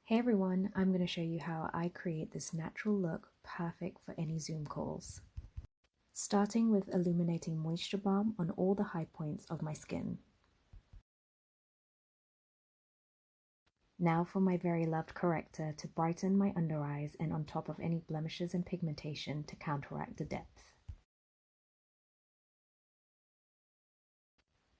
Hey everyone, I'm going to show you how I create this natural look perfect for any Zoom calls. Starting with Illuminating Moisture Balm on all the high points of my skin. Now for my very loved Corrector to brighten my under eyes and on top of any blemishes and pigmentation to counteract the depth.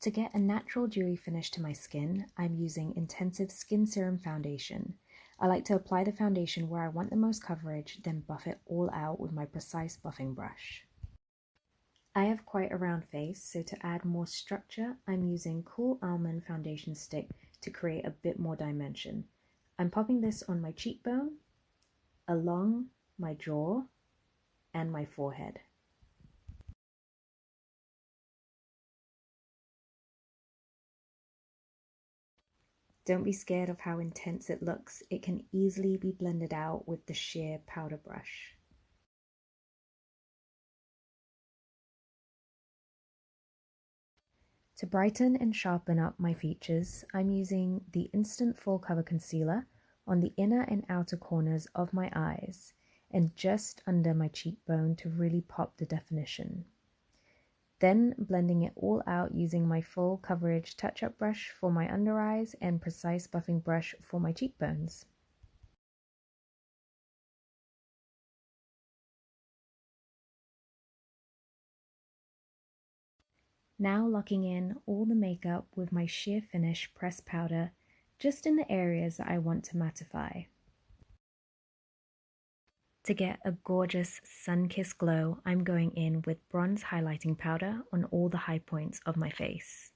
To get a natural dewy finish to my skin, I'm using Intensive Skin Serum Foundation. I like to apply the foundation where I want the most coverage, then buff it all out with my precise buffing brush. I have quite a round face, so to add more structure, I'm using Cool Almond foundation stick to create a bit more dimension. I'm popping this on my cheekbone, along my jaw, and my forehead. Don't be scared of how intense it looks. It can easily be blended out with the sheer powder brush. To brighten and sharpen up my features, I'm using the Instant Full Cover Concealer on the inner and outer corners of my eyes and just under my cheekbone to really pop the definition. Then blending it all out using my full coverage touch-up brush for my under eyes and precise buffing brush for my cheekbones. Now locking in all the makeup with my sheer finish pressed powder just in the areas that I want to mattify. To get a gorgeous sun-kissed glow, I'm going in with bronze highlighting powder on all the high points of my face.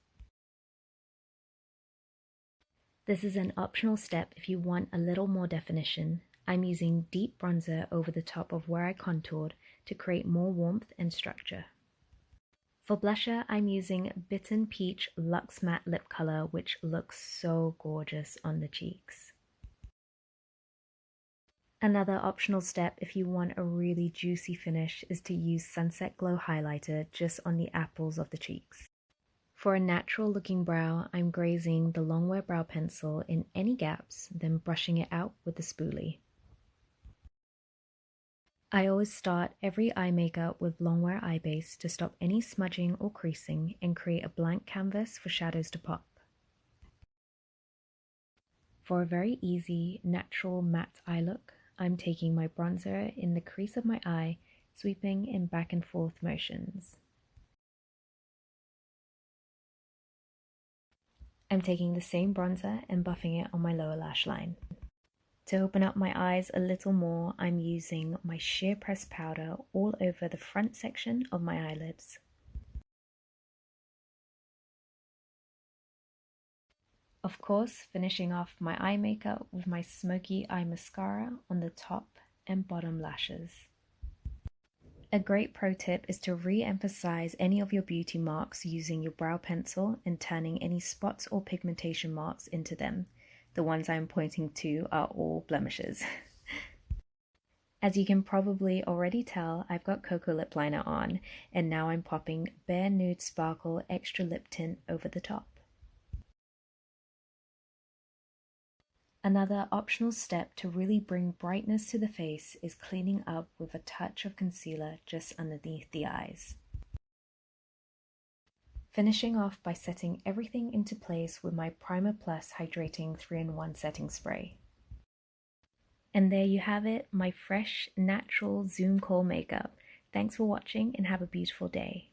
This is an optional step if you want a little more definition. I'm using deep bronzer over the top of where I contoured to create more warmth and structure. For blusher, I'm using Bitten Peach Luxe Matte Lip Color, which looks so gorgeous on the cheeks. Another optional step if you want a really juicy finish is to use Sunset Glow Highlighter just on the apples of the cheeks. For a natural looking brow, I'm grazing the Longwear brow pencil in any gaps, then brushing it out with the spoolie. I always start every eye makeup with Longwear eye base to stop any smudging or creasing and create a blank canvas for shadows to pop. For a very easy, natural matte eye look, I'm taking my bronzer in the crease of my eye, sweeping in back and forth motions. I'm taking the same bronzer and buffing it on my lower lash line. To open up my eyes a little more, I'm using my sheer pressed powder all over the front section of my eyelids. Of course, finishing off my eye makeup with my Smokey Eye Mascara on the top and bottom lashes. A great pro tip is to re-emphasize any of your beauty marks using your brow pencil and turning any spots or pigmentation marks into them. The ones I'm pointing to are all blemishes. As you can probably already tell, I've got Cocoa Lip Liner on, and now I'm popping Bare Nude Sparkle Extra Lip Tint over the top. Another optional step to really bring brightness to the face is cleaning up with a touch of concealer just underneath the eyes. Finishing off by setting everything into place with my Primer Plus Hydrating 3-in-1 Setting Spray. And there you have it, my fresh, natural Zoom call makeup. Thanks for watching and have a beautiful day.